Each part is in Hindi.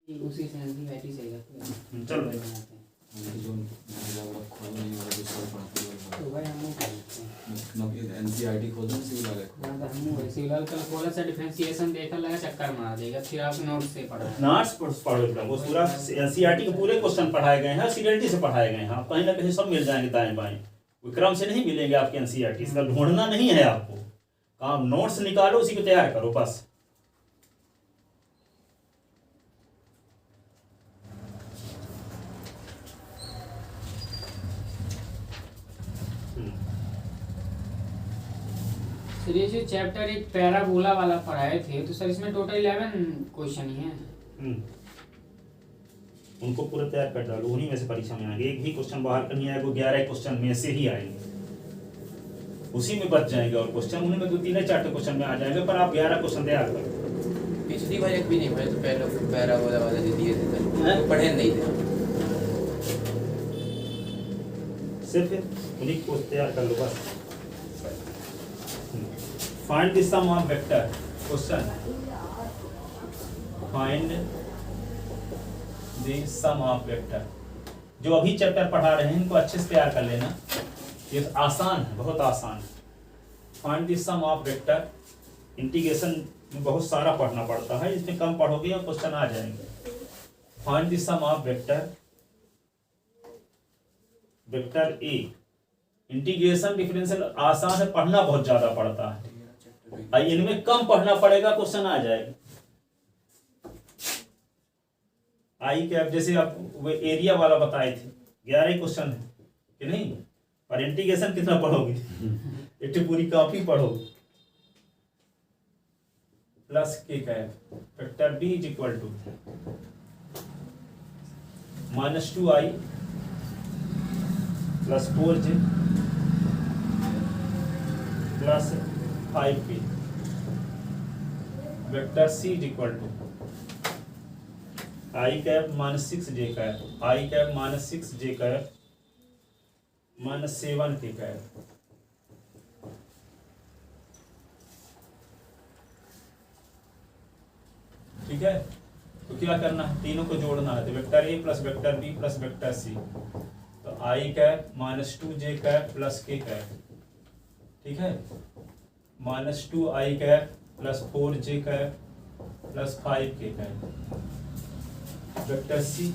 उसी से एंटी सही लगता है। चल भाई जो खोल नहीं वाला दूसरा पढ़ाते हैं तो भाई हम करते हैं एनसीईआरटी खोल दें सिविल वाले को। हां तो हम वैसे ही कल खोला सा डिफरेंशिएशन देखा लगा चक्कर मार देगा फिर आप नोट्स से पढ़ा नोट्स पढ़ो बेटा, वो पूरा एनसीईआरटी के पूरे क्वेश्चन पढ़ाए गए हैं, सीरियलिटी से पढ़ाए गए हैं। आप कहीं ना कहीं सब मिल जाएंगे दाएं बाएं, कोई क्रम से नहीं मिलेंगे आपके एनसीईआरटी। इसका ढूंढना नहीं है आपको, काम नोट्स निकालो उसी को तैयार करो बस। सर ये जो चैप्टर एक पैराबोला वाला पढ़ाए थे तो सर इसमें टोटल 11 क्वेश्चन ही हैं। उनको पूरा तैयार कर डालो, उन्हीं में से परीक्षा में आएंगे। एक भी क्वेश्चन बाहर का नहीं आएगा, 11 क्वेश्चन में से ही आएंगे, उसी में बच जाएंगे। और क्वेश्चन उन्हीं में 2-3-4 क्वेश्चन में आ जाएंगे, पर आप 11 क्वेश्चन तैयार करो। पिछली बार एक भी नहीं पढ़े तो पहले पैराबोला वाला जो दिए थे तो पढ़े नहीं थे, सिर्फ उन्हीं को तैयार कर लो बस। Find the sum of vector question, find the sum of vector. जो अभी चैप्टर पढ़ा रहे हैं इनको अच्छे से तैयार कर लेना, ये आसान है, बहुत आसान है। Find the sum of vector, integration में बहुत सारा पढ़ना पड़ता है, इसमें कम पढ़ोगे और क्वेश्चन आ जाएंगे। Find the sum of vector, vector A. Integration differential आसान है, पढ़ना बहुत ज्यादा पड़ता है, इनमें कम पढ़ना पड़ेगा, क्वेश्चन आ जाएगा। आई कैप जैसे आप वो एरिया वाला बताए थे, 11 क्वेश्चन है कि नहीं, और इंटीग्रेशन कितना पढ़ोगे? एक पूरी कॉपी पढ़ोगे। Plus K cap vector B is equal to -2i plus 4j plus 5k। Vector C is equal to I cap -6j cap, I cap -6j cap -7k cap. ठीक है, तो क्या करना है, तीनों को जोड़ना है। तो vector A plus vector B plus vector C, तो I cap -2j cap plus k cap. ठीक है, -2i cap plus 4j cap plus 5k cap. Vector C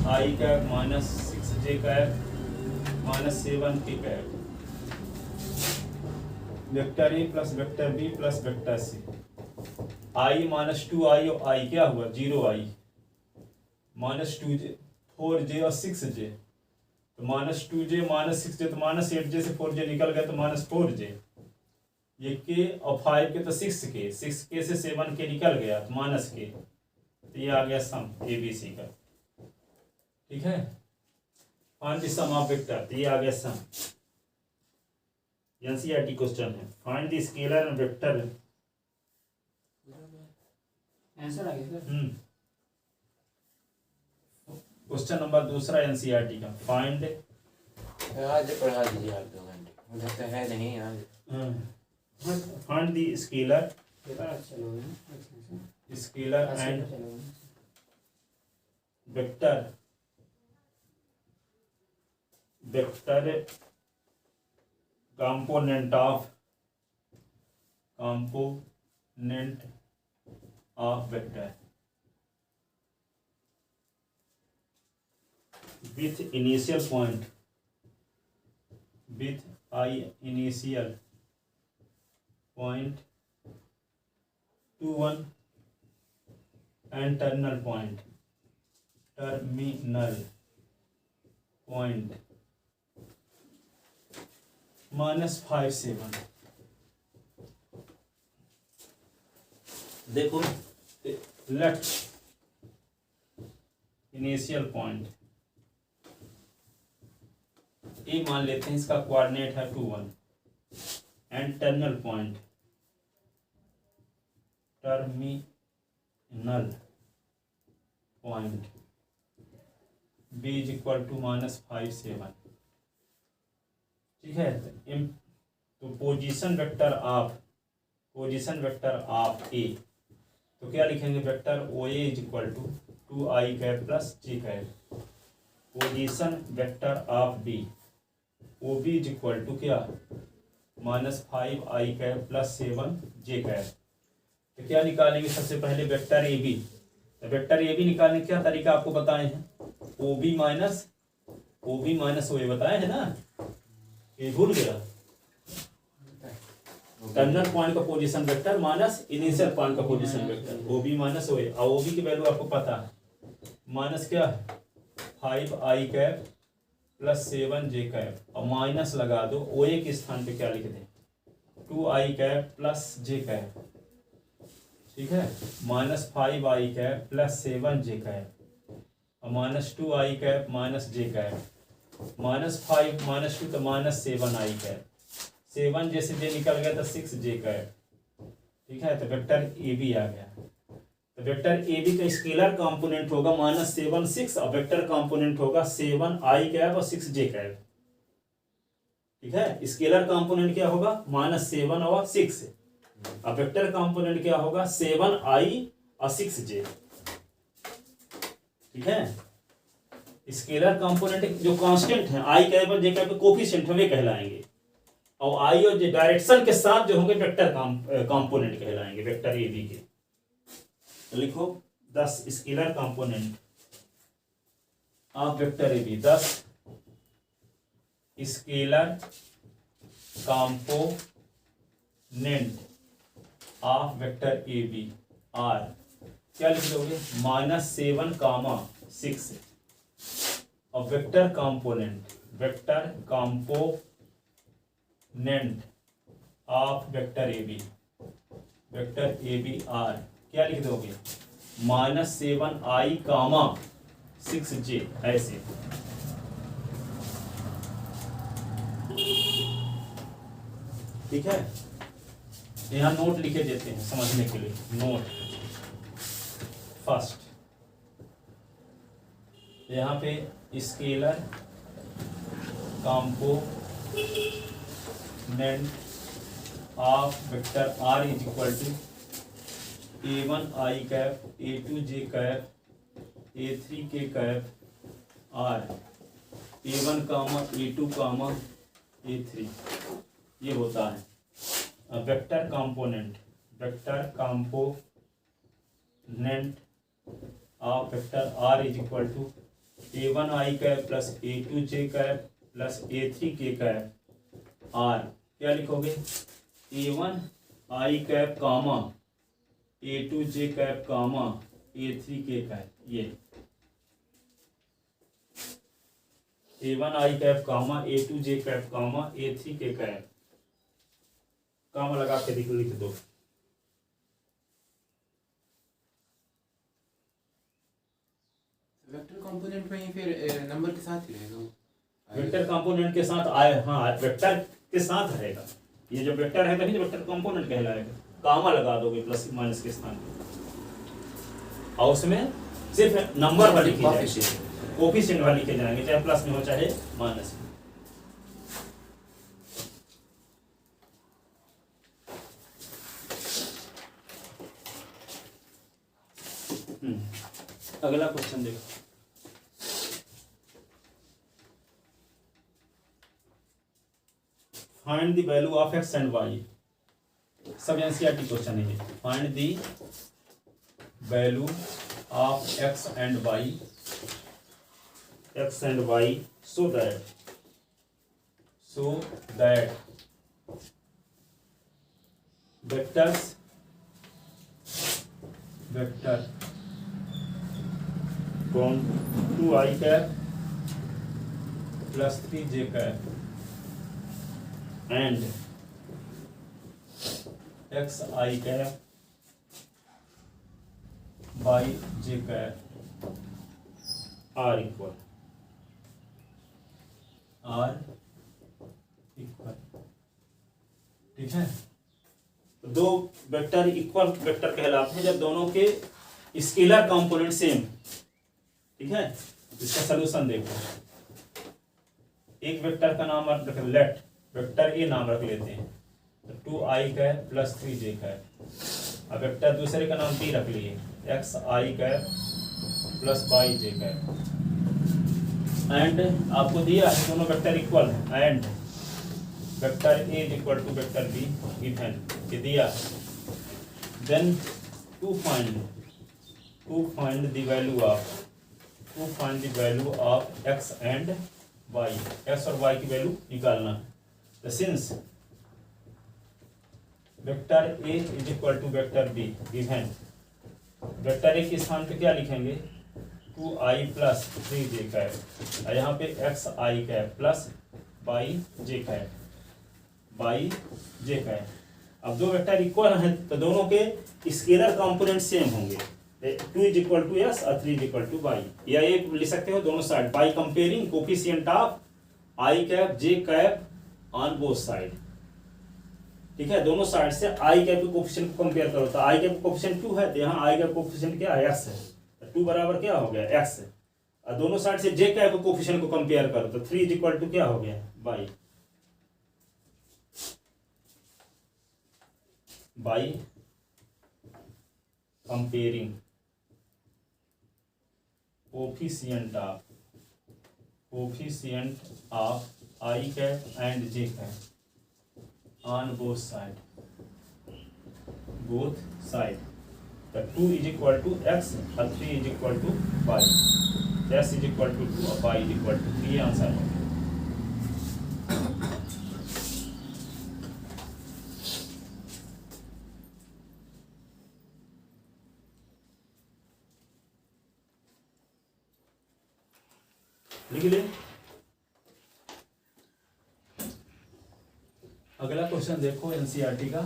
I cap -6j cap -7k cap. Vector A plus vector B plus vector C, I -2i और आई क्या हुआ 0i, -2j 4j और 6j, तो -2j -6j, तो -8j से 4j निकल गया तो -4j। ये k और 5k तो 6k, 6k से 7k निकल गया तो -k, तो ये आ गया सम ABC का। ठीक है, find the sum of vector, तो ये आ गया सम। एनसीईआरटी क्वेश्चन है, find the scalar and vector. Answer आ गया सर। क्वेश्चन नंबर 2 एनसीईआरटी का, फाइंड आज पढ़ा दीजिए आप 2 घंटे, मुझे तो है नहीं आज। फाइंड द स्केलर, पेपर अच्छा लोगे scalar and vector, vector component of vector with initial point, with I initial point to 1 and terminal point -5 7। देखो लेट इनिशियल पॉइंट ए मान लेते हैं, इसका कोऑर्डिनेट है 2 1 and terminal point b is equal to -5 7। ठीक है, तो पोजीशन वेक्टर ऑफ ए तो क्या लिखेंगे, vector O A is equal to 2i cap plus J cap. Position vector of B O B is equal to क्या, -5i cap plus 7j cap. तो क्या निकालेंगे, सबसे पहले वेक्टर ए बी। तो वेक्टर ए बी निकालने का क्या तरीका आपको बताए हैं, ओ बी माइनस ओ ए बताए हैं ना, ये भूल गया। टर्मिनल पॉइंट का position vector minus initial point का position vector, O B minus O A. और ओ बी की वैल्यू आपको पता है, माइनस क्या, 5i cap plus 7j cap, और माइनस लगा दो, ओ ए के स्थान पे क्या लिख दें, 2i cap plus j cap, ठीक है, -5i cap plus 7j cap, और -2i cap minus j cap, -5 -2 तो -7i कैप, 7 जैसे जे निकल गया तो 6j कैप, ठीक है। तो वेक्टर ए बी आ गया। तो वेक्टर ए बी का स्केलर कंपोनेंट होगा -7 6, और वेक्टर कंपोनेंट होगा 7i कैप और 6j कैप, ठीक है। स्केलर कंपोनेंट क्या होगा, -7 और 6, और वेक्टर कंपोनेंट क्या होगा, 7i और 6j, ठीक है। स्केलर कंपोनेंट जो कांस्टेंट है आई कैप और जे कैप कोफिशिएंट वे कहलाएंगे, और आई और जे डायरेक्शन के साथ जो होंगे वेक्टर कंपोनेंट कहलाएंगे वेक्टर ए बी के। तो लिखो 10 scalar component of vector A B, 10 scalar component of vector A B are, क्या लिख दोगे, -7, 6, और vector component of vector A B are, क्या लिख दोगे, -7i, 6j, ऐसे। ठीक है, यहाँ नोट लिखे देते हैं समझने के लिए। नोट फर्स्ट, यहाँ पे scalar component of vector R is equal to a1i cap, a2j cap, a3k cap are, a1 a2 a3, ये होता है vector component of vector R is equal to a1i cap plus a2j cap plus a3k cap are. क्या लिखोगे, a1i cap a2j cap a3k cap, ये a1i cap a2j cap a3k cap, कामा लगा के लिख दो। वेक्टर कंपोनेंट में ही फिर नंबर के साथ ही रहेगा वो। वेक्टर कंपोनेंट के साथ आए, हाँ वेक्टर के साथ रहेगा, ये जो वेक्टर है तभी वेक्टर कंपोनेंट कहलाएगा। कामा लगा दोगे प्लस माइनस के स्थान पे, और उसमें सिर्फ नंबर वाली लिखे जाएंगे, कोफिशिएंट वाली लिखे जाएंगे, चाहे प्लस में हो चाहे माइनस में। अगला क्वेश्चन देखो, find the value of X and Y. सब एनसीईआरटी क्वेश्चन है ये। Find the value of X and Y so that vector from 2i cap plus 3j cap and xi cap by j cap are equal. ठीक है, तो दो वेक्टर इक्वल वेक्टर कहलाते हैं जब दोनों के स्केलर कंपोनेंट सेम। ठीक है, इसका सलूशन देखो। एक वेक्टर का नाम रख लेट वेक्टर ए नाम रख लेते हैं, तो 2i cap plus 3j cap अब वेक्टर दूसरे का नाम बी रख लिए, X I cap plus Y J cap, and आपको दिया है दोनों वेक्टर इक्वल है, and vector A is equal to vector B given, ये दिया है। Then to find the value of X and Y, X और वाई की वैल्यू निकालना है। तो since vector A is equal to vector B given, vector A के स्थान पे क्या लिखेंगे, 2i प्लस 3j कैप, और यहाँ पे x I cap plus Y J cap. अब दो वेक्टर इक्वल हैं तो दोनों के स्केलर कंपोनेंट सेम होंगे, 2 इज इक्वल टू एस और 3 इज इक्वल टू वाई, या ये लिख सकते हो दोनों side by comparing coefficient of I cap J cap on both side. ठीक है, दोनों साइड से आई कैप के कोफिशिएंट को कंपेयर करो, तो आई कैप का कोफिशिएंट 2 है, तो यहाँ आई कैप कोफिशिएंट क्या है, एक्स है, तो 2 बराबर क्या हो गया, एक्स है। और दोनों साइड से जे कैप के कोफिशिएंट को कंपेयर करो, तो 3 इज इक्वल टू क्या हो गया, Y. By comparing coefficient of I cap and J cap on both side, तो 2 इज इक्वल टू एक्स और 3 is equal to Y, X is equal to 2 और वाई इज इक्वल टू 3, ये आंसर है। लिख ले। अगला क्वेश्चन देखो एनसीईआरटी का,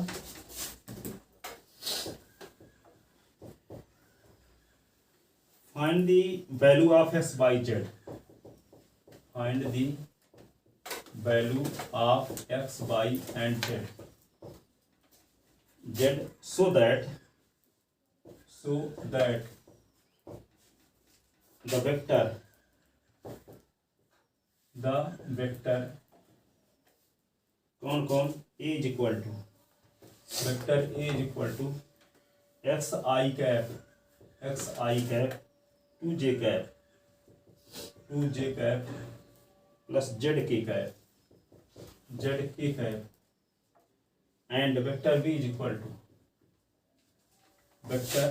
find the value of X Y Z, find the value of X Y and Z so that the vector कौन a is equal to vector a is equal to X I cap 2j cap plus Z K cap and vector b is equal to vector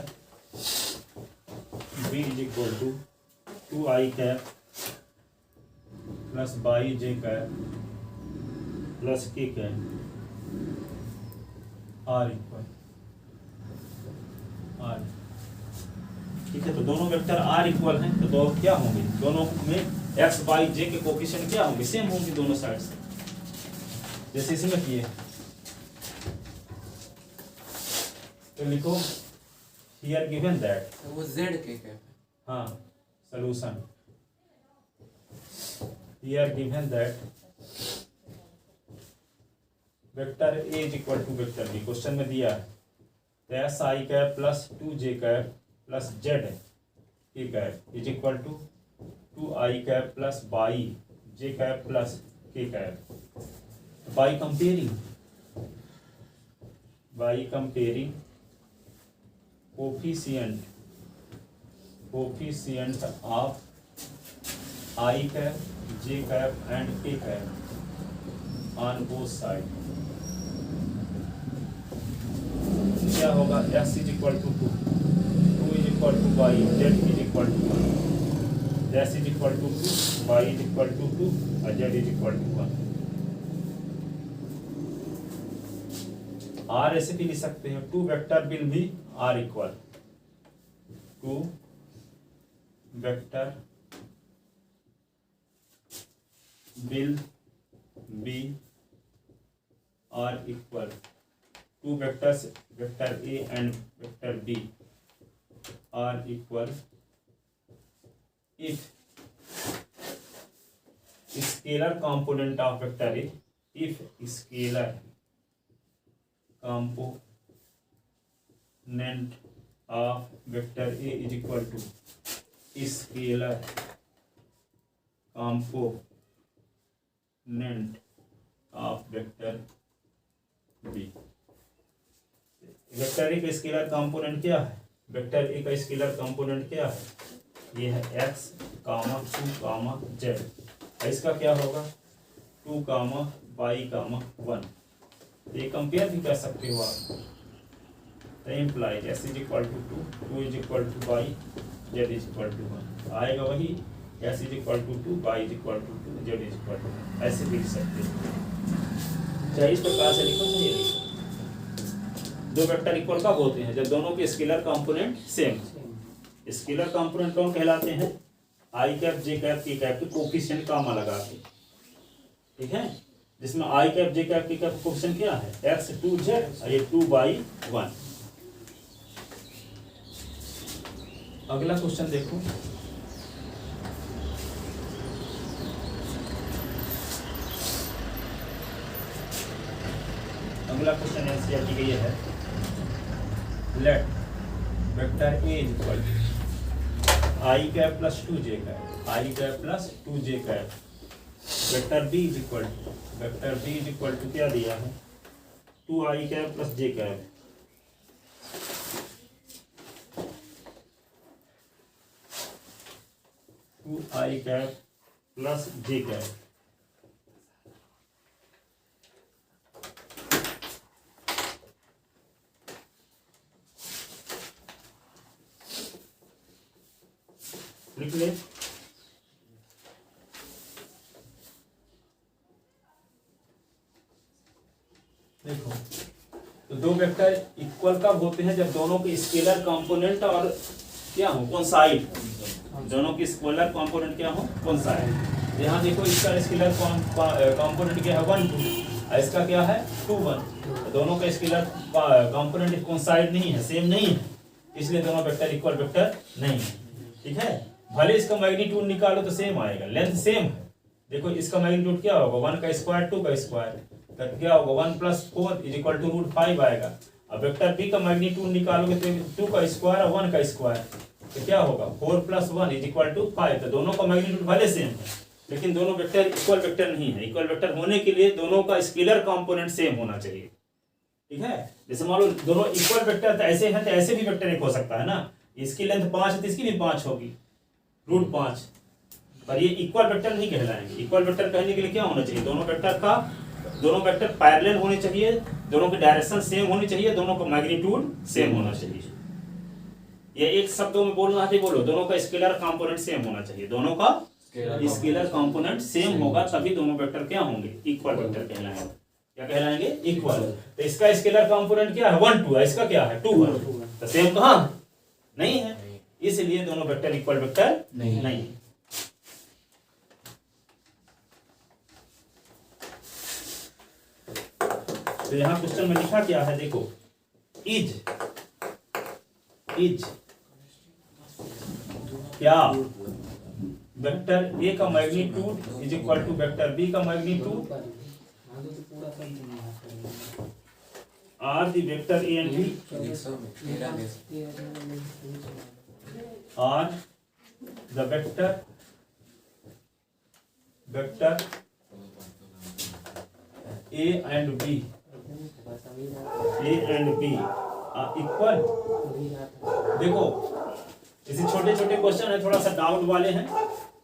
b is equal to 2i cap plus Y J cap plus K cap are equal are. ठीक है, तो दोनों वेक्टर आर इक्वल हैं, तो दो क्या होंगे, दोनों में एक्स बाई जे के कोफिशिएंट क्या होंगे, सेम होंगे दोनों साइड से, जैसे इसमें किए। तो लिखो हियर गिवन दैट, वो जेड के क्या है, हाँ solution, here given that vector A is equal to vector B, question में दिया है, तो X I cap plus 2j cap plus Z K cap is equal to 2i cap plus Y J cap plus K cap. By comparing coefficient of I cap J cap and K cap on both side, क्या होगा, X is equal to 2 is equal to Y, Z is equal to 1, X is equal to 2, Y is equal to 2 और Z is equal to 1। Or ऐसे भी लिख सकते हैं, 2 वेक्टर विल भी are equal, 2 vector will be are equal, 2 vectors, vector A and vector B are equal if scalar component of vector A, if scalar component of vector A is equal to scalar component of vector B। Vector A का स्केलर कंपोनेंट क्या है? वेक्टर ए का स्केलर कंपोनेंट क्या है? ये है x, 2, z। इसका क्या होगा? 2, y, 1। ये कंपेयर भी कर सकते हो आप। तो इम्प्लाइज s = 2, 2 = y, z = 1। आएगा वही s = 2, y = 2, z = 1। ऐसे भी लिख सकते हो। चाहे इस प्रकार से लिखो, चाहे लिखो। दो वेक्टर इक्वल कब होते हैं? जब दोनों के scalar component same. Scalar component कौन कहलाते हैं? आई कैप, जे कैप, के कैप के कोफिशिएंट कामा लगा के, ठीक है? जिसमें आई कैप, जे कैप, के कैप कोफिशिएंट क्या है? x, 2, z, ये 2, y, 1। अगला क्वेश्चन देखो। अगला क्वेश्चन एनसीईआरटी का ये है, let vector A equal I cap plus 2j cap, I cap plus 2j cap. Vector B is equal to क्या दिया है? 2i cap plus j cap. Two I cap plus j cap. लिख ले। देखो, तो दो वेक्टर इक्वल कब होते हैं? जब दोनों के स्केलर कंपोनेंट और क्या हो? कोइंसाइड। दोनों के स्केलर कंपोनेंट क्या हो? कोइंसाइड। यहाँ देखो, इसका स्केलर कंपोनेंट क्या है? 1, 2। इसका क्या है? 2, 1। दोनों का स्केलर कंपोनेंट कोइंसाइड नहीं है, सेम नहीं है, इसलिए दोनों वेक्टर इक्वल वेक्टर नहीं है, ठीक है? भले इसका मैग्नीट्यूड निकालो तो सेम आएगा, लेंथ सेम है। देखो, इसका मैग्नीट्यूड क्या होगा? 1 का स्क्वायर, 2 का स्क्वायर, तो क्या होगा? 1 + 4 = √5 आएगा। अब वेक्टर बी का मैग्नीट्यूड निकालोगे तो 2 का स्क्वायर और 1 का स्क्वायर, तो क्या होगा? 4 + 1 = 5। तो दोनों का मैग्नीट्यूड भले सेम है, लेकिन दोनों वेक्टर इक्वल वेक्टर नहीं है। इक्वल वेक्टर होने के लिए दोनों का स्केलर कंपोनेंट सेम होना चाहिए, ठीक है? जैसे मान लो दोनों इक्वल वेक्टर तो ऐसे हैं, तो ऐसे भी वेक्टर एक हो सकता है ना। इसकी लेंथ 5 है तो इसकी भी 5 होगी, √5। पर ये इक्वल वेक्टर नहीं कहलाएंगे। इक्वल वेक्टर कहने के लिए क्या होना चाहिए? दोनों वेक्टर पैरेलल होने चाहिए, दोनों की डायरेक्शन सेम होनी चाहिए, दोनों का मैग्नीट्यूड सेम होना चाहिए। ये एक शब्दों में बोलना है, बोलो, दोनों का स्केलर कंपोनेंट सेम होना चाहिए। दोनों का स्केलर कंपोनेंट सेम होगा, तभी दोनों वेक्टर क्या होंगे? इक्वल वेक्टर कहलाएंगे। क्या कहलाएंगे? इक्वल। तो इसका स्केलर कंपोनेंट क्या है? 1, 2 है। इसका क्या है? 2, 1। तो सेम कहाँ? नहीं है, इसलिए दोनों वेक्टर इक्वल वेक्टर नहीं है। तो यहां क्वेश्चन में लिखा क्या है? देखो, इज क्या वेक्टर ए का magnitude is equal to vector B का magnitude are the vector A and B are the vector A and B equal. देखो, इसे छोटे छोटे क्वेश्चन है, थोड़ा सा डाउट वाले हैं।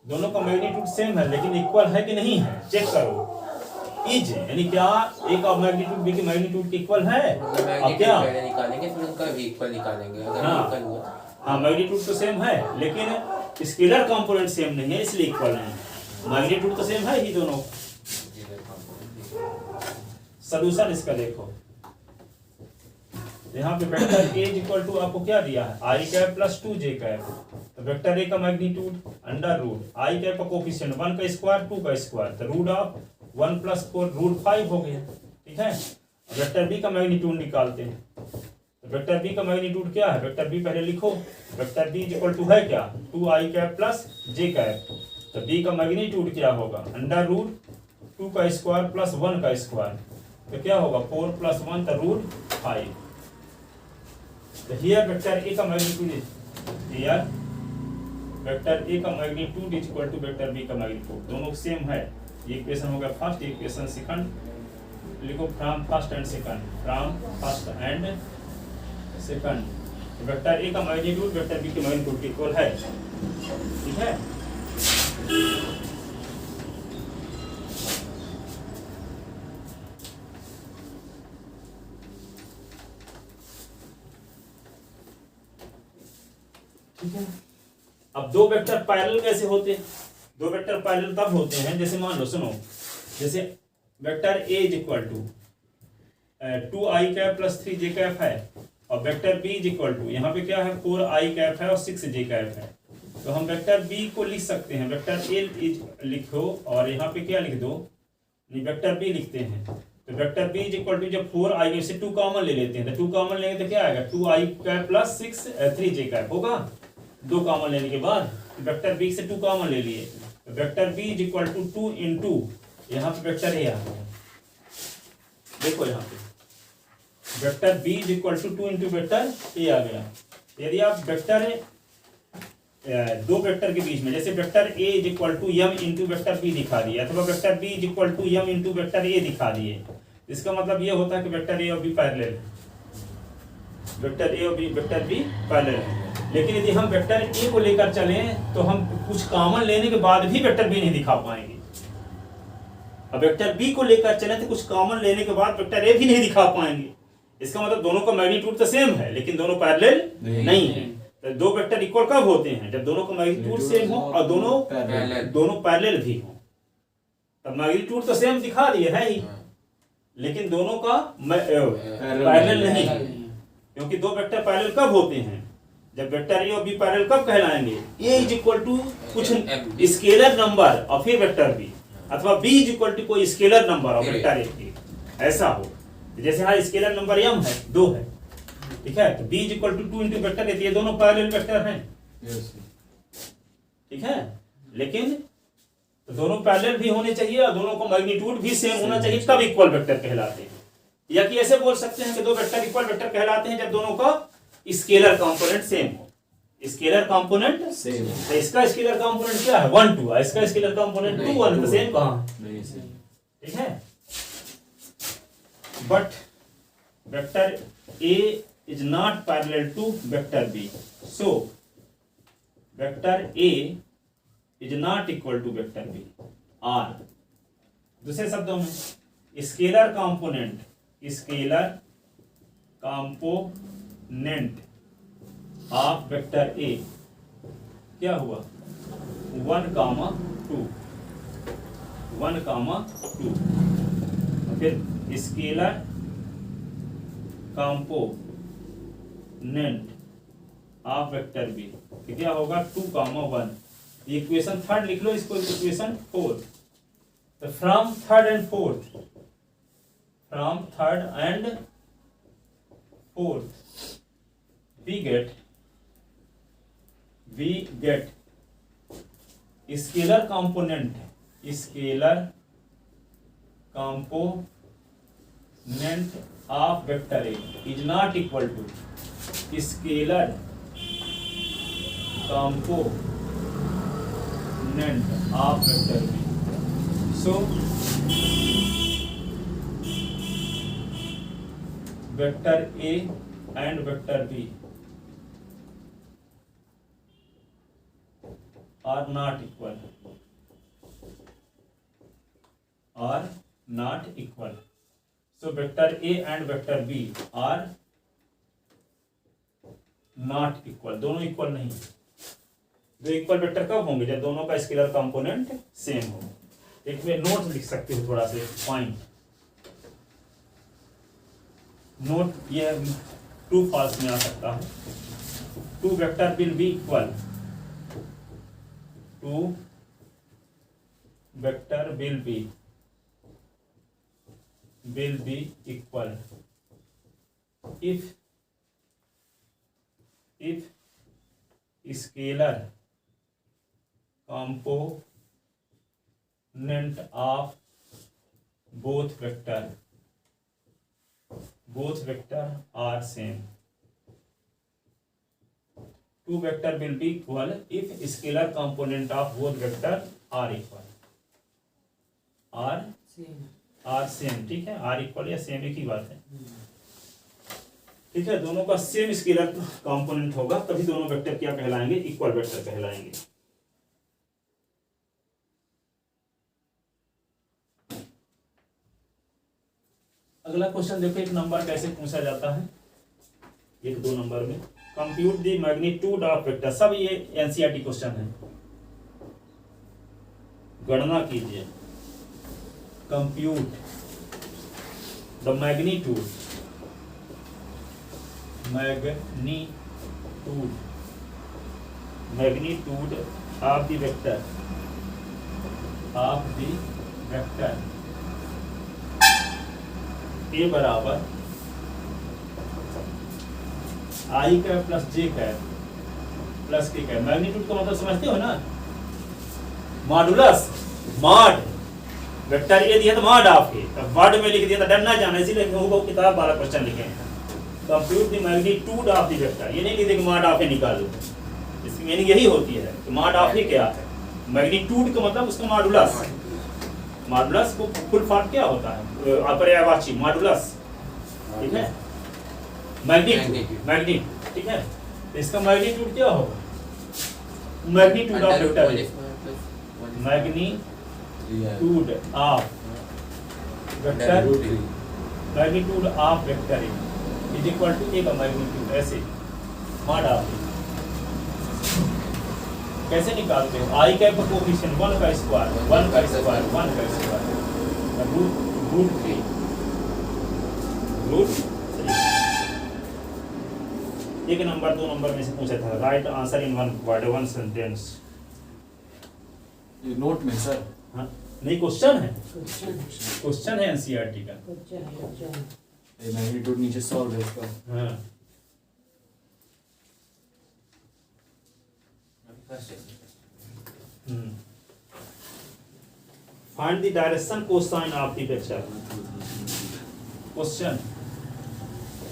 दोनों का मैग्नीट्यूड सेम है, लेकिन इक्वल है कि नहीं है चेक करो। इज यानी क्या ए का मैग्नीट्यूड बी के मैग्नीट्यूड के इक्वल है? अब क्या निकालेंगे, फिर उनका भी इक्वल निकालेंगे। अगर इक्वल हुआ, हाँ, मैग्नीट्यूड तो सेम है, लेकिन स्केलर कंपोनेंट सेम नहीं है, इसलिए इक्वल नहीं। मैग्नीट्यूड तो सेम है ही दोनों। सॉल्यूशन इसका देखो, यहाँ पे वेक्टर ए इक्वल टू आपको क्या दिया है? I cap plus 2j cap. तो वेक्टर ए का magnitude under root I cap का कोफिशिएंट 1 का स्क्वायर 2 का स्क्वायर, तो √1 + 4 √5 हो गया, ठीक है? वेक्टर बी का मैग्नीट्यूड निकालते हैं। तो वेक्टर बी का मैग्नीट्यूड क्या है? वेक्टर बी पहले लिखो। वेक्टर बी इक्वल टू है क्या? 2i cap plus j cap. तो बी का मैग्नीट्यूड क्या होगा? अंडर रूट 2 का स्क्वायर प्लस 1 का स्क्वायर, तो क्या होगा? 4 + 1 तो √5। तो हियर वेक्टर ए का magnitude is equal to vector B का मैग्नीट्यूड। दोनों सेम है। ये इक्वेशन हो गया फर्स्ट, इक्वेशन सेकंड। लिखो from first and second vector A का मैग्नीट्यूड वेक्टर बी के मैग्नीट्यूड के इक्वल है, ठीक है। ठीक है, अब दो वेक्टर पैरेलल कैसे होते हैं? दो वेक्टर पैरेलल तब होते हैं जैसे मान लो, सुनो, जैसे vector A is equal to 2i cap plus 3j cap है और vector B is equal to यहाँ पे क्या है 4i कैप है और 6j कैप है। तो हम वेक्टर बी को लिख सकते हैं, वेक्टर ए इज लिखो और यहाँ पे क्या लिख दो, वेक्टर बी लिखते हैं। तो vector B is equal to जब 4i से 2 कॉमन ले लेते हैं तो 2 कॉमन लेंगे तो क्या आएगा 2i cap plus 3j cap होगा। 2 कॉमन लेने के बाद वेक्टर बी से 2 कॉमन ले लिए, vector B is equal to 2 into यहाँ पे वेक्टर ए आ गया। देखो यहाँ पे vector B is equal to 2 into vector A आ गया। यदि आप वेक्टर दो वेक्टर के बीच में जैसे vector A is equal to M into vector B दिखा दिए अथवा vector B is equal to M into vector A दिखा दिए, इसका मतलब ये होता है कि वेक्टर ए और बी पैरेलल है, वेक्टर ए और बी वेक्टर बी पैरेलल है। लेकिन यदि हम वेक्टर ए को लेकर चलें तो हम कुछ कॉमन लेने के बाद भी वेक्टर बी नहीं दिखा पाएंगे। अब वेक्टर बी को लेकर चलें तो कुछ कॉमन लेने के बाद वेक्टर ए भी नहीं दिखा पाएंगे। इसका मतलब दोनों का मैग्नीट्यूड तो सेम है लेकिन दोनों पैरेलल नहीं है। तो दो वेक्टर इक्वल कब होते हैं? जब दोनों का मैग्नीट्यूड सेम हो और दोनों पैरेलल भी हो। तब मैग्नीट्यूड तो सेम दिखा दिए है ही लेकिन दोनों का पैरेलल नहीं है, क्योंकि दो वेक्टर पैरेलल कब होते हैं? जब वेक्टर ए और बी पैरेलल कब कहलाएंगे? ए इज इक्वल टू कुछ स्केलर नंबर और फिर वेक्टर बी, अथवा बी इज इक्वल टू कोई स्केलर नंबर और वेक्टर ए, ऐसा हो। जैसे हाँ स्केलर नंबर m है 2 है, ठीक है, तो b is equal to 2 into vector A, ये दोनों पैरेलल वेक्टर हैं, ठीक है। लेकिन तो दोनों पैरेलल भी होने चाहिए और दोनों का मैग्नीट्यूड भी सेम होना चाहिए, तब इक्वल वेक्टर कहलाते हैं। या कि ऐसे बोल सकते हैं कि दो वेक्टर इक्वल वेक्टर कहलाते हैं जब दोनों का स्केलर कंपोनेंट सेम हो। स्केलर कंपोनेंट सेम, तो इसका स्केलर कंपोनेंट क्या है 1 2, इसका स्केलर कंपोनेंट 2 1, तो सेम कहां? ठीक है। But vector A is not parallel to vector B, so vector A is not equal to vector B। और दूसरे शब्दों में scalar component of vector A क्या हुआ 1, 2, 1, 2, फिर scalar component of vector B क्या होगा 2, 1। इक्वेशन 3 लिख लो, इसको इक्वेशन 4। तो from third and fourth we get scalar component of vector A is not equal to scalar component of vector B. So vector A and vector B are not equal. So vector A and vector B are not equal. दोनों इक्वल नहीं। दो इक्वल वेक्टर कब होंगे? जब दोनों का स्केलर कंपोनेंट सेम हो। एक में नोट लिख सकते हो थोड़ा सा पॉइंट नोट, ये ट्रू फॉल्स में आ सकता है। Two vector will be equal, to vector will be equal if scalar component of both vector are same. Two vector will be equal if scalar component of both vector are equal, are same. ठीक है, आर इक्वल या सेम एक ही बात है, ठीक है, दोनों का सेम स्केलर कंपोनेंट होगा तभी दोनों वेक्टर क्या कहलाएंगे, इक्वल वेक्टर कहलाएंगे। अगला क्वेश्चन देखो, एक नंबर कैसे पूछा जाता है, 1-2 नंबर में। Compute the magnitude of vector, सब ये एनसीईआरटी क्वेश्चन है। गणना कीजिए, compute the magnitude of the vector ए बराबर आई cap plus J cap plus K cap. Magnitude का मतलब समझते हो ना, मॉडुलस, मॉड। वेक्टर ए दिया तो मॉड ऑफ ए, तो वर्ड में लिख दिया तो डर ना जाना, इसीलिए वो किताब वाला क्वेश्चन लिखे हैं। Compute the magnitude of the vector, ये नहीं लिख दे कि मॉड ऑफ ए निकालो, इसकी मीनिंग यही होती है कि मॉड ऑफ ए क्या है। मैग्नीट्यूड का मतलब उसका मॉडुलस, मॉडुलस को फुल फॉर्म क्या होता है, अपरिवाची मॉडुलस, ठीक है। मैग्नीट्यूड, ठीक है, तो इसका मैग्नीट्यूड क्या होगा, magnitude of vector, magnitude of vector is equal to A का मैग्नीट्यूड, ऐसे मॉड ऑफ ए। कैसे निकालते हो, आई कैप का कोएफिशिएंट 1 का स्क्वायर, 1 का स्क्वायर, 1 का स्क्वायर, रूट 3, रूट 3। एक नंबर 2 नंबर में से पूछा था, right answer in 1 word, 1 sentence. ये नोट में सर? हाँ, नहीं क्वेश्चन है, क्वेश्चन है एनसीईआरटी का। ये मैग्नीट्यूड नीचे सॉल्व है इसका। हाँ, find the direction cosine of the vector. Question,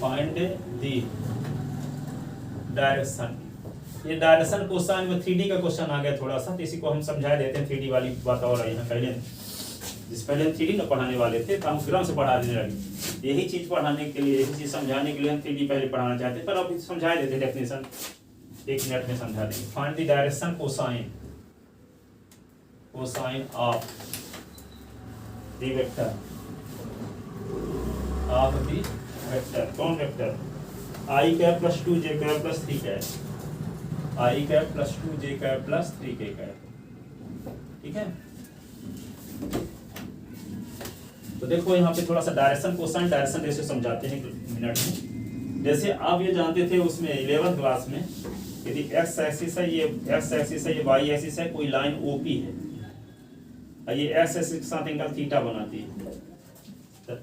find the direction. ये डायरेक्शन कोसाइन में 3D का क्वेश्चन आ गया थोड़ा सा, तो इसी को हम समझा देते हैं। 3D वाली बात और यहाँ पहले हम 3D न पढ़ाने वाले थे, तो हम क्रम से पढ़ा देने लगे। यही चीज पढ़ाने के लिए, यही चीज समझाने के लिए हम 3D पहले पढ़ाना चाहते हैं, पर अब समझा देते डेफिनेशन, 1 मिनट में समझा देंगे। Find the direction cosine of the vector, कौन vector, I cap plus 2 J cap plus 3 cap, I cap plus 2 J cap plus 3 के कैप, ठीक है। तो देखो यहाँ पे थोड़ा सा डायरेक्शन कोसाइन, डायरेक्शन रेशियो समझाते हैं मिनट में। जैसे आप ये जानते थे उसमें 11th क्लास में, यदि एक्स एक्सिस है, ये एक्स एक्सिस है, ये वाई एक्सिस है, कोई लाइन ओपी है, ये एक्स एक्सिस के साथ एंगल थीटा बनाती है, तो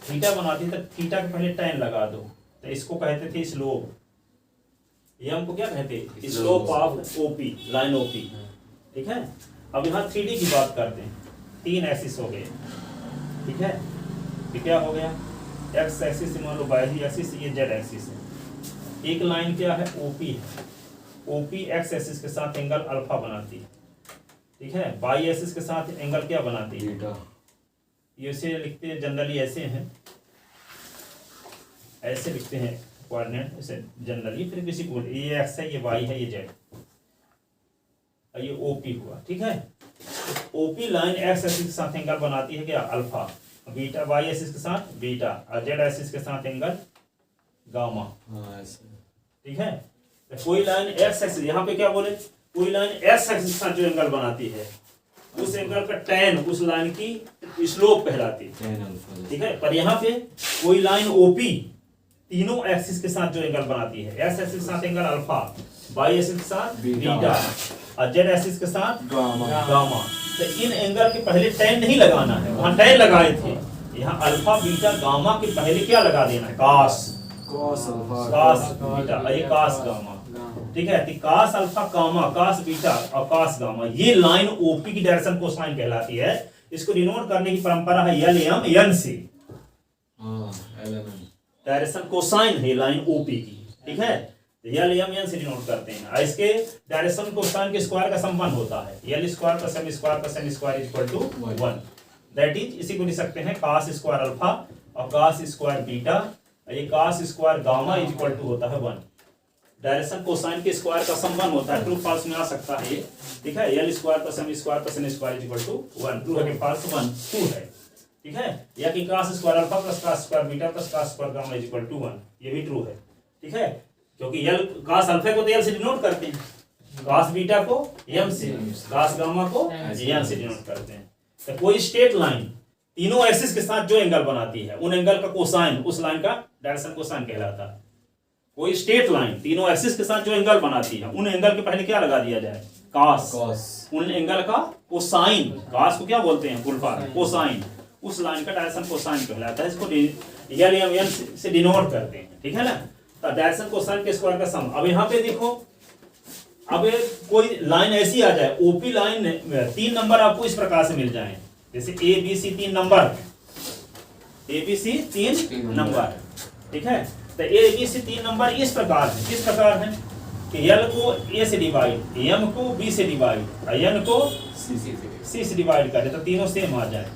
थीटा बनाती है, तो थीटा के पहले tan लगा दो, तो इसको कहते थे स्लोप। ये हमको क्या कहते हैं, slope of OP, line OP, ठीक है। अब यहाँ 3D की बात करते हैं, 3 एक्सिस हो गए, ठीक है। ये क्या हो गया, एक्स एक्सिस मान लो, वाई एक्सिस, ये जेड एक्सिस है। एक लाइन क्या है, ओपी है, ओपी एक्स एक्सिस के साथ एंगल अल्फा बनाती है, ठीक है। वाई एक्सिस के साथ एंगल क्या बनाती है, बीटा। ये से लिखते हैं जनरली, ऐसे हैं, ऐसे लिखते हैं कोऑर्डिनेट, ऐसे जनरली। फिर किसी को ये एक्स है, ये वाई है, ये जेड, ये ओपी हुआ, ठीक है। ओपी लाइन एक्स एक्सिस के साथ एंगल बनाती है क्या, अल्फा, बीटा वाई एक्सिस के साथ बीटा, और जेड एक्सिस के साथ एंगल गामा, ठीक है। तो कोई लाइन एक्स एक्सिस, यहाँ पे क्या बोले, कोई लाइन एक्स एक्सिस के साथ जो एंगल बनाती है, उस एंगल का tan उस लाइन की स्लोप कहलाती है, ठीक है। पर यहाँ पे कोई लाइन ओपी तीनों एक्सिस के साथ जो एंगल बनाती है, एक्स एक्सिस के साथ एंगल अल्फा, वाई एक्सिस के साथ बीटा, और जेड एक्सिस के साथ गामा। तो इन एंगल के पहले tan नहीं लगाना है, वहां tan लगाए थे, यहाँ अल्फा बीटा गामा के पहले क्या लगा देना है, cos बीटा, ये cos गामा, ठीक है। तो cos alpha gamma, cos beta और cos गामा, ये लाइन ओपी की डायरेक्शन कोसाइन कहलाती है। इसको डिनोट करने की परंपरा है LM से, डायरेक्शन कोसाइन है लाइन ओपी की, ठीक है। LM से डिनोट करते हैं। इसके डायरेक्शन कोसाइन के स्क्वायर का संबंध होता है, L square plus M square plus N square equal to 1। That is, इसी को लिख सकते हैं cos स्क्वायर अल्फा और cos स्क्वायर बीटा ये cos square gamma is equal to होता है 1। डायरेक्शन कोसाइन के स्क्वायर का सम 1 होता है, ट्रू फॉल्स में आ सकता है ये, ठीक है। L square plus M square plus N square is equal to 1, true है कि फॉल्स 1 2 है, ठीक है। या कि cos square alpha plus cos square beta plus cos square gamma is equal to 1, ये भी ट्रू है, ठीक है। क्योंकि एल cos अल्फा को तो एल से डिनोट करते हैं, cos बीटा को m से, cos गामा को n से डिनोट करते हैं। तो कोई स्ट्रेट लाइन तीनों एक्सिस के साथ जो एंगल बनाती है उन एंगल का कोसाइन उस लाइन का डायरेक्शन कोसाइन कहलाता है। कोई स्ट्रेट लाइन तीनों एक्सिस के साथ जो एंगल बनाती है उन एंगल के पहले क्या लगा दिया जाए, cos। उन एंगल का कोसाइन, cos को क्या बोलते हैं फुल फॉर्म कोसाइन, उस लाइन का डायरेक्शन कोसाइन कहलाता है। इसको एल एम एन से डिनोट करते हैं, ठीक है ना। तो डायरेक्शन कोसाइन के स्क्वायर का सम। अब यहाँ पे देखो, अब कोई लाइन ऐसी आ जाए, ओपी लाइन 3 नंबर आपको इस प्रकार से मिल जाए, जैसे ए बी सी 3 नंबर है, ए बी सी 3 नंबर, ठीक है। तो ए बी सी 3 नंबर इस प्रकार है, किस प्रकार है कि एल को ए से डिवाइड, एम को बी से डिवाइड, एन को सी से डिवाइड करे तो तीनों सेम आ जाए,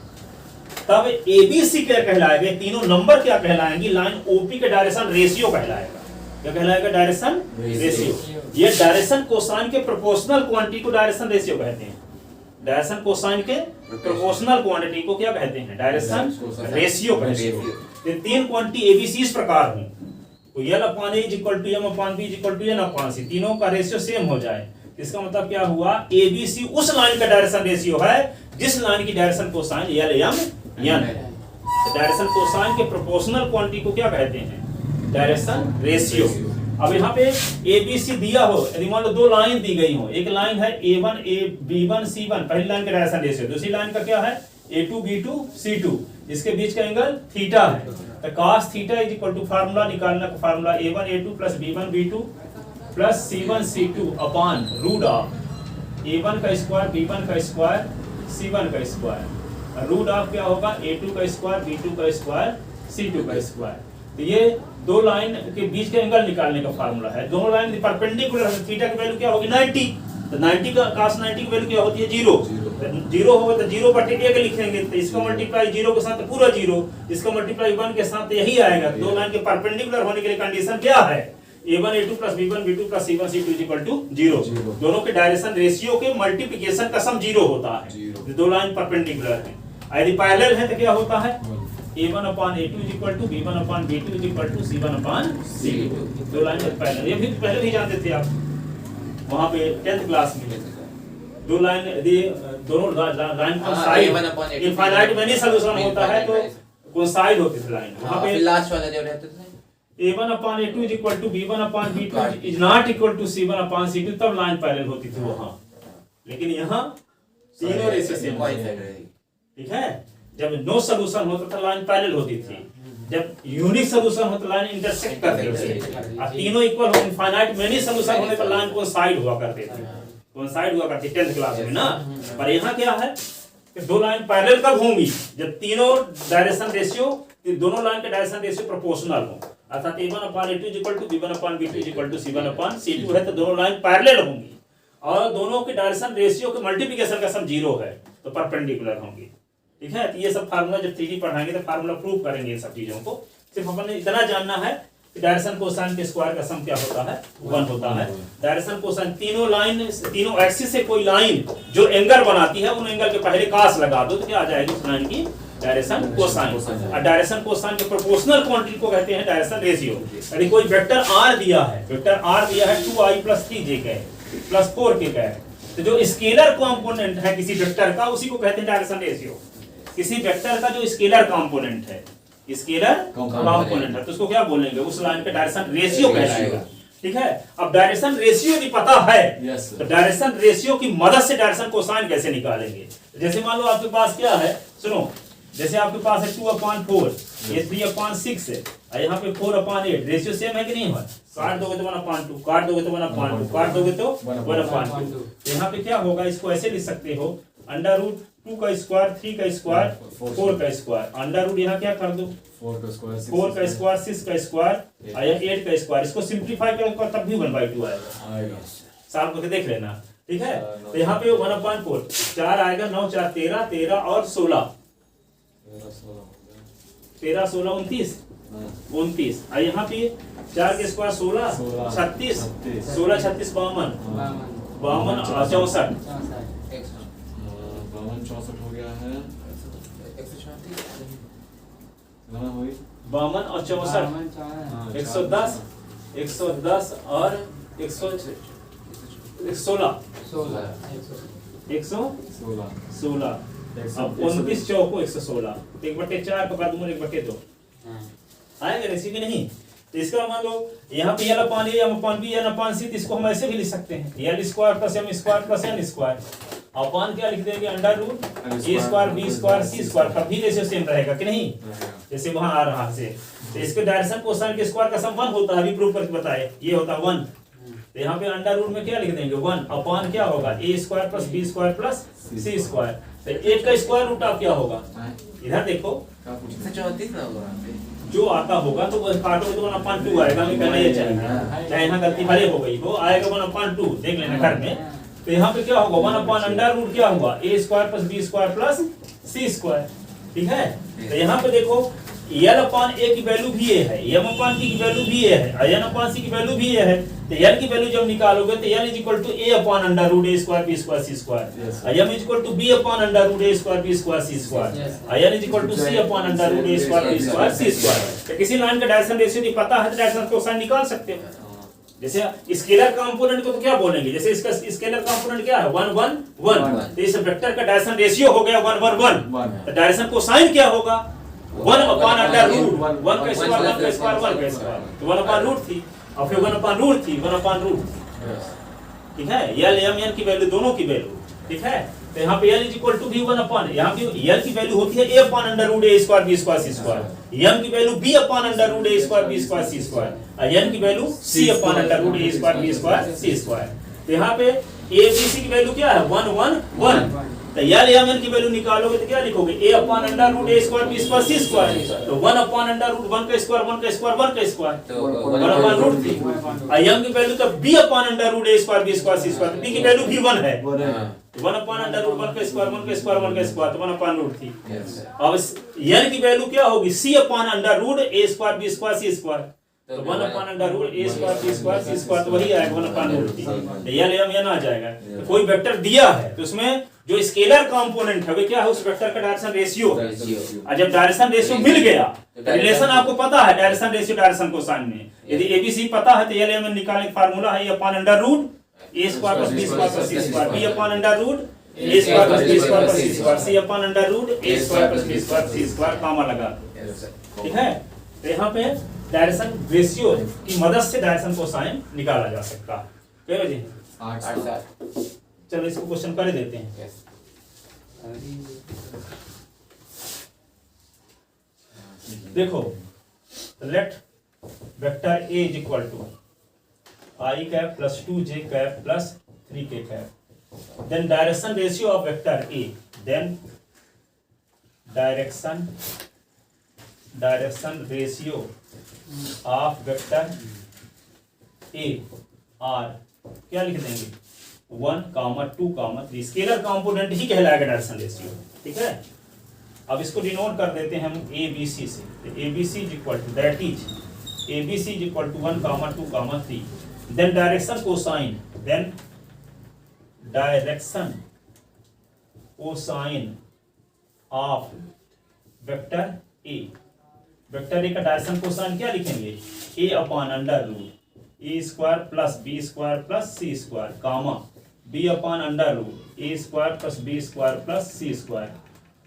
तब ए बी सी क्या कहलाएगा, तीनों नंबर क्या कहलाएंगी, लाइन ओपी के डायरेक्शन रेशियो कहलाएगा। क्या कहलाएगा, डायरेक्शन रेशियो। ये डायरेक्शन कोसाइन के प्रोपोर्शनल क्वांटिटी को डायरेक्शन रेशियो कहते हैं। डायरेक्शन कोसाइन के प्रोपोर्शनल क्वांटिटी को क्या कहते हैं, डायरेक्शन रेशियो कहते हैं। 3 क्वांटिटी एबीसी इस प्रकार हो, तो L upon A is equal to M upon B is equal to N upon C, तीनों का रेशियो सेम हो जाए, इसका मतलब क्या हुआ, एबीसी उस लाइन का डायरेक्शन रेशियो है जिस लाइन की direction cosine L M N है। डायरेक्शन कोसाइन के प्रोपोर्शनल क्वांटिटी को क्या कहते हैं, डायरेक्शन रेशियो। अब यहाँ पे ए बी सी दिया हो, यदि मान लो 2 लाइन दी गई हो, एक लाइन है A1 B1 C1, पहली लाइन का डायरेक्शन रेशियो, दूसरी लाइन का क्या है A2 B2 C2, इसके बीच का एंगल थीटा है। तो cos theta is equal to formula निकालना का formula A1 A2 plus B1 B2 plus C1 C2 upon root of A1 का स्क्वायर B1 का स्क्वायर C1 का स्क्वायर, रूट ऑफ क्या होगा A2 का स्क्वायर B2 का स्क्वायर C2 का स्क्वायर। तो ये 2 लाइन के बीच का एंगल निकालने का फार्मूला है। दोनों लाइन परपेंडिकुलर है, थीटा की वैल्यू क्या होगी 90, तो 90 का cos 90 की वैल्यू क्या होती है 0, 0 होगा तो 0 बटे के लिखेंगे, तो इसका मल्टीप्लाई 0 के साथ पूरा 0, इसका मल्टीप्लाई 1 के साथ यही आएगा। 2 लाइन के परपेंडिकुलर होने के लिए कंडीशन क्या है, A1 A2 plus B1 B2 plus C1 C2 is equal to 0। दोनों के डायरेक्शन रेशियो के मल्टीप्लिकेशन का सम 0 होता है। 2 लाइन परपेंडिकुलर है, यदि पैरेलल है तो क्या होता है A1 upon A2 is equal to B1 upon B2 is equal to C1 upon C2। 2 line parallel, ये भी पहले भी जानते थे आप वहां पे 10th क्लास में। 2 लाइन यदि दोनों लाइन का साइड इनफाइनाइट में नहीं सॉल्यूशन होता है तो कोसाइड होती थी लाइन, वहां पे लास्ट वाला जो रहता था A1 upon A2 is equal to B1 upon B2 is not equal to C1 upon C2, तब लाइन पैरेलल होती थी वहां। लेकिन यहाँ तीनों रेशियो सेम है, ठीक है। जब नो सॉल्यूशन होता था लाइन पैरेलल होती थी, जब यूनिक सॉल्यूशन होता लाइन इंटरसेक्ट करती थी, और तीनों इक्वल हो इनफाइनाइट मेनी सॉल्यूशन होने पर लाइन कोइंसाइड हुआ करते थे, कोइंसाइड हुआ करती 10th क्लास में ना। पर यहाँ क्या है कि 2 लाइन पैरेलल कब होंगी, जब तीनों डायरेक्शन रेशियो, दोनों लाइन के डायरेक्शन रेशियो प्रोपोर्शनल हो, अर्थात A1 upon A2 is equal to B1 upon B2 is equal to C1 upon C2 है, तो दोनों लाइन पैरेलल होंगी और दोनों के डायरेक्शन रेशियो के मल्टीप्लिकेशन का सम 0 है, तो परपेंडिकुलर होंगी, ठीक है। तो ये सब फार्मूला जब 3D पढ़ाएंगे तो फार्मूला प्रूव करेंगे इन सब चीजों को। सिर्फ अपन ने इतना जानना है कि डायरेक्शन कोसाइन के स्क्वायर का सम क्या होता है 1 होता है। डायरेक्शन कोसाइन तीनों लाइन, तीनों एक्सिस से कोई लाइन जो एंगल बनाती है उन एंगल के पहले cos लगा दो तो क्या आ जाएगी उस लाइन की डायरेक्शन कोसाइन। और डायरेक्शन कोसाइन के प्रोपोर्शनल क्वांटिटी को कहते हैं डायरेक्शन रेशियो। यदि कोई वेक्टर r दिया है, वेक्टर r दिया है 2i + 3j का प्लस 4k का है, तो जो स्केलर कंपोनेंट है किसी वेक्टर का उसी को कहते हैं डायरेक्शन रेशियो। किसी वेक्टर का जो स्केलर कंपोनेंट है, स्केलर कंपोनेंट है, तो उसको क्या बोलेंगे, उस लाइन का डायरेक्शन रेशियो कहलाएगा, ठीक है। अब डायरेक्शन रेशियो यदि पता है तो डायरेक्शन रेशियो की मदद से डायरेक्शन कोसाइन कैसे निकालेंगे। जैसे मान लो आपके पास क्या है, सुनो, जैसे आपके पास है 2/4, ये 3/6 है, और यहाँ पे 4/8, रेशियो सेम है कि नहीं है, काट दोगे तो 1/2, काट दोगे तो 1/2, काट दोगे तो 1/2। तो यहाँ पे क्या होगा, इसको ऐसे लिख सकते हो, √2 का स्क्वायर, 3 का स्क्वायर, 4 का स्क्वायर, अंडर रूट यहाँ क्या कर दो 4 का स्क्वायर, 6 का स्क्वायर, 8 का स्क्वायर, इसको सिंप्लीफाई करोगे तब भी 1/2 आएगा, साल को देख लेना, ठीक है। तो यहाँ पे 1/4, 4 आएगा, 9 4 13 और 16, 13 16 29, 29 और यहाँ पे 4 के स्क्वायर 16 36 16 36 52 52 और 64 52 64 हो गया है 134 कितना हुई 52 और 64 110 110 और 116 116 अब 29 चौको 116 1/4 पका दूंगा 1/2 आएगा इसी भी नहीं। तो इसका मान लो यहाँ पे यल अपान ए अपान बी एन अपान सी, इसको हम ऐसे भी लिख सकते हैं L square plus M square plus N square upon क्या लिख देंगे under root A square B square C square, कभी रेशियो सेम रहेगा कि नहीं, जैसे वहां आ रहा है। तो इसके डायरेक्शन कोसाइन के स्क्वायर का सम 1 होता है, अभी प्रूव करके बताए, ये होता है 1। तो यहाँ पे अंडर रूट में क्या लिख देंगे 1 अपान क्या होगा A square plus B square plus C square. तो एक का स्क्वायर रूट आप क्या होगा, इधर देखो 134 ना होगा जो आता होगा तो वो काटोगे तो 1/2 आएगा, हमें कहना ये चाहिए, चाहे यहाँ गलती भले हो गई हो आएगा 1/2, देख लेना घर में। तो यहाँ पे क्या होगा 1 अपान अंडर रूट क्या हुआ A square plus B square plus C square, ठीक है। तो यहाँ पे देखो यल अपान ए की वैल्यू भी ए है, एम अपान की वैल्यू भी ए है, एन अपान सी की वैल्यू भी ए है। तो यल की वैल्यू जब निकालोगे तो L is equal to A upon under root A square B square C square, M is equal to B upon under root A square B square C square, N is equal to C upon under root A square B square C square. तो किसी लाइन का डायरेक्शन रेशियो नहीं पता है तो डायरेक्शन कोसाइन निकाल सकते हो। जैसे स्केलर कंपोनेंट को तो क्या बोलेंगे, जैसे इसका स्केलर कंपोनेंट क्या है 1 1 1, तो इस वेक्टर का डायरेक्शन रेशियो हो गया 1 1 1, तो डायरेक्शन कोसाइन क्या होगा 1 अपान अंडर रूट 1 का स्क्वायर 1 का स्क्वायर 1 का स्क्वायर, तो 1 अपान रूट थी और फिर 1 अपान रूट थी 1 अपान रूट, ठीक है। यल एम एन की वैल्यू दोनों की वैल्यू, ठीक है। तो यहाँ पे यल इज इक्वल टू भी 1 अपान, यहाँ पे यल की वैल्यू होती है A upon under root A square B square C square, M की value B upon under root A square B square C square, और एन की value C upon under root A square B square C square. तो यहाँ पे ए बी सी की वैल्यू क्या है 1 1 1, तो यल एम एन की वैल्यू निकालोगे तो क्या लिखोगे ए upon under root A square B square C square, तो 1 अपान अंडर रूट 1 का स्क्वायर 1 का स्क्वायर 1 का स्क्वायर, तो 1 अपान रूट थी, और एम की वैल्यू तो B upon under root A square B square C square, B की वैल्यू भी 1 है, 1 अपान अंडर रूट 1 का स्क्वायर 1 का स्क्वायर 1 का स्क्वायर, तो 1 अपान रूट थी। अब एन की वैल्यू क्या होगी सी upon under root A square B square C square, तो 1 अपान under root A square B square C square, तो वही आएगा 1 अपान रूट थी। तो एल एम एन आ जाएगा। तो कोई वेक्टर दिया है तो उसमें जो स्केलर कंपोनेंट है वो क्या है उस वेक्टर का डायरेक्शन रेशियो, और जब डायरेक्शन रेशियो मिल गया रिलेशन आपको पता है डायरेक्शन रेशियो डायरेक्शन कोसाइन में, यदि एबीसी पता है तो एल एम एन निकालने का फार्मूला है A upon under root A square plus B square plus C square, B upon under root A square plus B square plus C square, C upon under root A square plus B square C square, comma लगा, ठीक है। तो यहाँ पे डायरेक्शन रेशियो की मदद से डायरेक्शन कोसाइन निकाला जा सकता है। क्या बजे 8 चलो इसको क्वेश्चन कर देते हैं। देखो let vector A is equal to I cap plus 2j cap plus 3k cap, then direction ratio of vector A, then direction ratio of vector A are क्या लिख देंगे 1, 2, 3, स्केलर कंपोनेंट ही कहलाएगा डायरेक्शन रेशियो, ठीक है। अब इसको डिनोट कर देते हैं हम ए बी सी से, तो A B C is equal to that is A B C is equal to 1, 2, 3, then direction cosine, then direction cosine of vector A, vector A का डायरेक्शन कोसाइन क्या लिखेंगे A upon under root A square plus B square plus C square, comma B upon under root A square plus B square plus C square,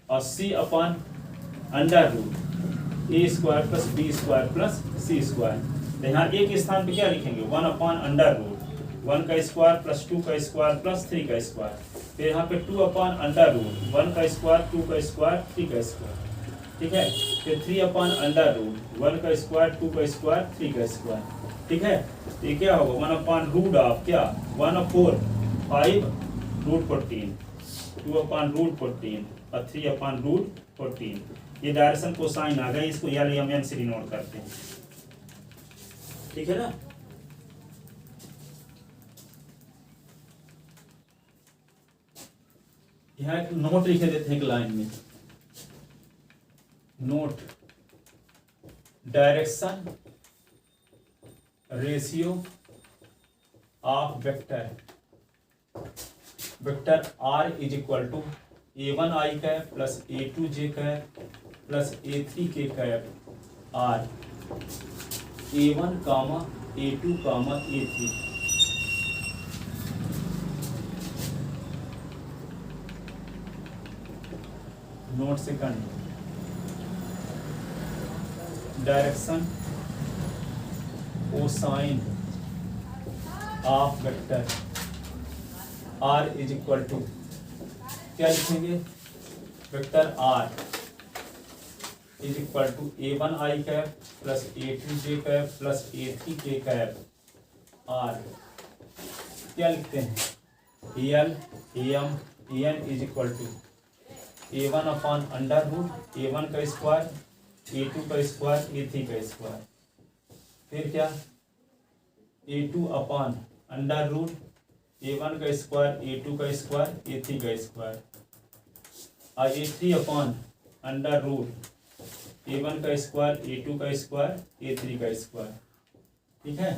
और C upon under root A square plus B square plus C square. तो यहाँ एक स्थान पे क्या लिखेंगे 1 अपान अंडर रूट 1 का स्क्वायर प्लस 2 का स्क्वायर प्लस 3 का स्क्वायर, फिर यहाँ पे 2 अपान अंडर रूट 1 का स्क्वायर 2 का स्क्वायर 3 का स्क्वायर, ठीक है। फिर 3 अपान अंडर रूट 1 का स्क्वायर 2 का स्क्वायर 3 का स्क्वायर, ठीक है। तो ये क्या होगा 1 अपान रूट ऑफ क्या 1/4 5 रूट 14, 2 अपान रूट 14 और 3 अपान रूट 14। ये डायरेक्शन कोसाइन आ गया, इसको एल एम एन से डिनोट करते हैं, ठीक है ना। यहाँ एक नोट लिखे देते हैं एक लाइन में, note direction ratio of vector r is equal to a1 i cap plus a2 j cap plus a3 k cap r a1 comma a2 comma a3। Note second, direction cosine of vector r is equal to क्या लिखेंगे, vector r is equal to a1 i cap plus a2 j cap plus a3 k cap r। क्या लिखते हैं, al am an is equal to a1 upon under root a1 का स्क्वायर a2 का स्क्वायर a3 का स्क्वायर, फिर क्या a2 upon under root a1 का स्क्वायर a2 का स्क्वायर a3 का स्क्वायर और a3 upon under root a1 का स्क्वायर a2 का स्क्वायर a3 का स्क्वायर। ठीक है,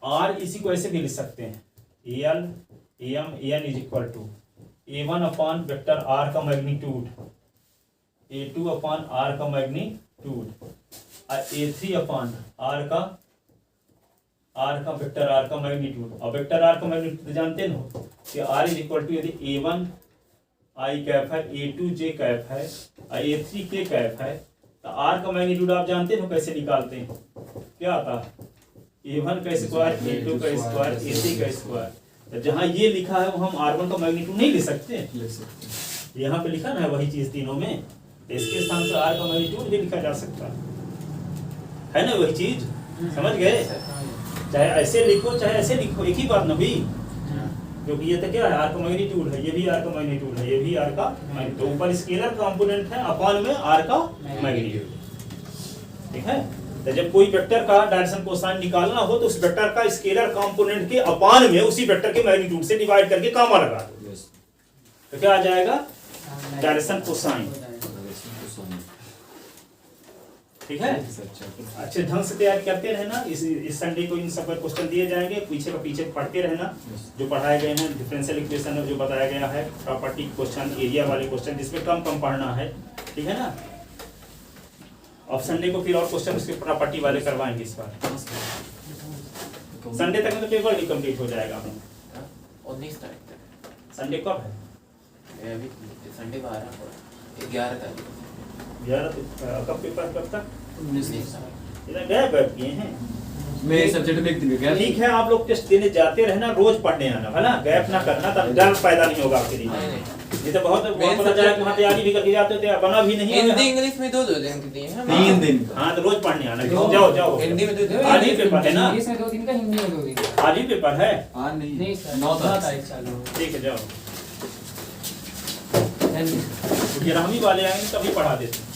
r इसी को ऐसे भी लिख सकते हैं, al am an is equal to a1 upon vector r का मैग्नीट्यूड a2 अपॉन r का मैग्नीट्यूड और a3 अपॉन r का वेक्टर r का मैग्नीट्यूड। और वेक्टर r का मैग्नीट्यूड जानते हो कि r इज इक्वल टू यदि a1 i कैप है a2 j कैप है और a3 k कैप है तो r का मैग्नीट्यूड आप जानते हो कैसे निकालते हैं, क्या आता है a1 का स्क्वायर a2 का स्क्वायर a3 का स्क्वायर। तो जहाँ ये लिखा है वो हम r1 का मैग्नीट्यूड नहीं ले सकते, यहाँ पे लिखा ना है वही चीज तीनों में, तो इसके स्थान पर r का मैग्नीट्यूड भी लिखा जा सकता है ना, वही चीज समझ गए। चाहे ऐसे लिखो चाहे ऐसे लिखो एक ही बात ना भी, क्योंकि ये तो क्या है r का मैग्नीट्यूड है, ये भी r का मैग्नीट्यूड है, ये भी r का, तो ऊपर स्केलर कंपोनेंट है अपॉन में r का मैग्नीट्यूड। ठीक है, तो जब कोई वेक्टर का डायरेक्शन कोसाइन निकालना हो तो उस वेक्टर का स्केलर कंपोनेंट के अपॉन में उसी वेक्टर के मैग्नीट्यूड से डिवाइड करके कामा लगा दो, तो क्या आ जाएगा डायरेक्शन कोसाइन। ठीक है, अच्छे ढंग से तैयार करते रहना, इस संडे को इन सब पर क्वेश्चन दिए जाएंगे, पीछे का पीछे पढ़ते रहना, जो पढ़ाए गए हैं डिफरेंशियल इक्वेशन जो बताया गया है, प्रॉपर्टी क्वेश्चन, एरिया वाले क्वेश्चन जिसमें कम कम पढ़ना है। ठीक है ना, अब संडे को फिर और क्वेश्चन उसके प्रॉपर्टी वाले करवाएंगे इस बार। संडे तक में तो पेपर भी कंप्लीट हो जाएगा अपना। 19 तारीख तक। संडे कब है, अभी संडे 11 तारीख। 11 कब पेपर, कब तक, 19 इधर गैप किए हैं। मैं सब्जेक्ट में एक दिन गया। ठीक है, आप लोग टेस्ट देने जाते रहना, रोज पढ़ने आना है ना, गैप ना करना, तब डर पैदा नहीं होगा आपके लिए। ये तो बहुत पता चला कि वहाँ तैयारी भी करके जाते थे, बना भी नहीं। हिंदी इंग्लिश में 2 दिन के दिए हैं, 3 दिन। हाँ तो रोज पढ़ने आना, जाओ जाओ। हिंदी में 2 दिन, आज ही पेपर है ना, इंग्लिश में 2 दिन का, हिंदी में 2 दिन का। आज ही पेपर है। आज नहीं, नहीं सर, 9 तारीख चालू हो। ठीक है, जाओ। ये रहमी वाले आएंगे तभी पढ़ा देते।